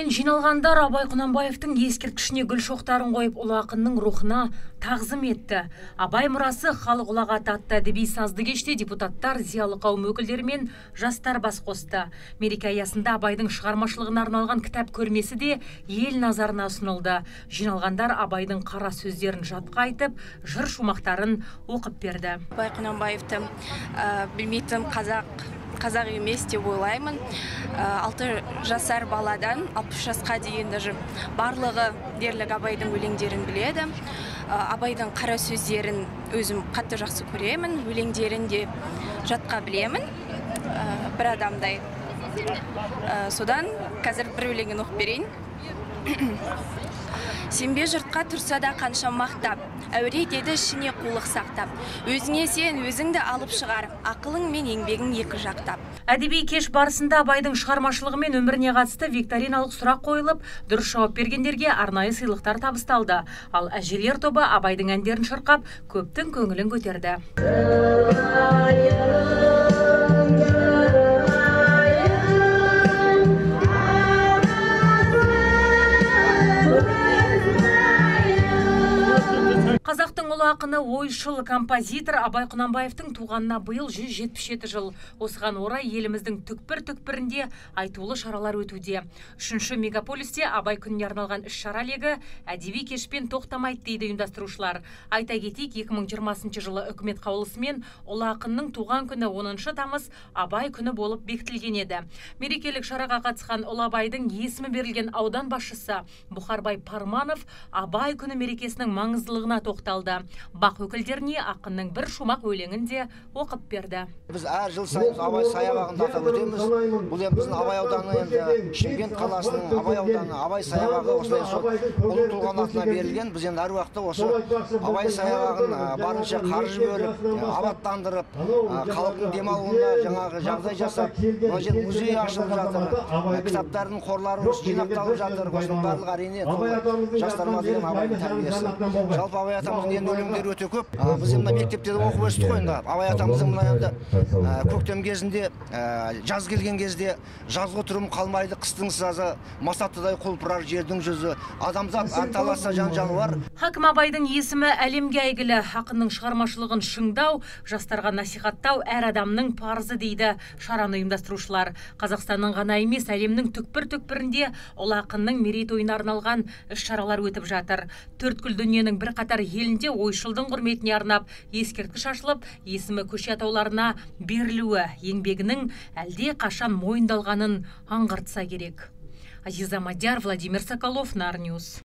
мен жиналғандар Абай Құнанбаевтың ескерткішіне гүл шоқтарын қойып, ұлы ақынның рухына тағзым етті. Абай мұрасы халық ұлағаты атты әдеби сазды кеште депутаттар, зиялы қауым өкілдері мен жастар бас қосты. Мереке аясында Абайдың шығармашылығына арналған кітап көрмесі де ел назарына ұсынылды. Жиналғандар Абайдың қара сөздерін жатқа айтып, жыр шумақтарын оқып берді. Абай Құнанбаевты білмейтін қазақ емес деп ойлаймын. 6 жасар баладан 60 жасқа дейін даже барлығы дерлік Абайдың өлеңдерін біледі. Абайдың қара сөздерін өзім қатты жақсы көремін, өлеңдерін де жатқа білемін, бір адамдай. Содан қазір бір өлеңін оқып берейін. Сенбе жұртқа тұрса да қанша мақтап, әуре деді ішіне қулық сақтап. Өзіңе сен өзіңді алып шығар, ақылың мен еңбегің екі жақтап. Әдеби кеш барысында Абайдың шығармашылығы мен өміріне қатысты викториналық сұрақ қойылып, дұрыс жауап бергендерге арнайы сыйлықтар табысталды. Ал әжелер тобы Абайдың әндерін шырқап, көптің көңілін көтерді. Қазақтың ұлы ақыны, ойшыл, композитор Абай Құнанбаевтың туғанына биыл 177 жыл. Осыған орай еліміздің түкпір-түкпірінде айтулы шаралар өтуде. 3-ші мегаполисте Абай күніне арналған іс-шара легі әдеби кешпен тоқтамайды дейді ұйымдастырушылар. Айта кетейік, 2020 жылы үкімет қаулысымен ұлы ақынның туған күні 10 тамыз Абай күні болып бекітілген еді. Мерекелік шараға қатысқан ұлы Абайдың есімі берілген аудан басшысы Бұхарбай Парманов Абай күні мерекесінің маңыздылығына тоқталды. Бақ өкілдеріне ақынның бір шумақ өлеңін де оқып берді. Біз әр жыл сайын Абай саябағында атап өтеміз. Бұл біздің Абай ауданы, енді Шымкент қаласының Абай ауданы, Абай саябағы осылай сол ұлы тұлғаның атына берілген. Біз енді әр уақытта осы Абай саябағын барынша қаржы бөліп, абаттандырып, халықтың демалуына жаңағы жағдай жасап, мына жер музей ашылып жатыр. Кітаптардың қорлары жинақталып жатыр. Осының барлығы әрине жастарыма деген Абайдың тәрбиесі. Жалпы Абай атамыздың енді өлеңдері өте көп. Біз енді мектепте оқып өстік қой енді. Абай атамыздың мына енді көктем кезінде, жаз келген кезде жазғы тұрым қалмайды қыстың сазы, масаттыдай құлпырар жердің жүзі, адамзат анталаса жан жануар. Хакім Абайдың есімі әлемге әйгілі. Ақынның шығармашылығын шыңдау, жастарға насихаттау әр адамның парызы дейді шараны ұйымдастырушылар. Қазақстанның ғана емес, әлемнің түкпір-түкпірінде ұлы ақынның мерейтойына арналған іс-шаралар өтіп жатыр. Төрткүл дүниенің бір қатар елінде ойшылдың құрметіне арнап ескерткіш ашылып, есімі көше атауларына берілуі еңбегінің әлде қашан мойындалғанын аңғартса керек. Азиза Мадияр, Владимир Соколов, Нарньюз.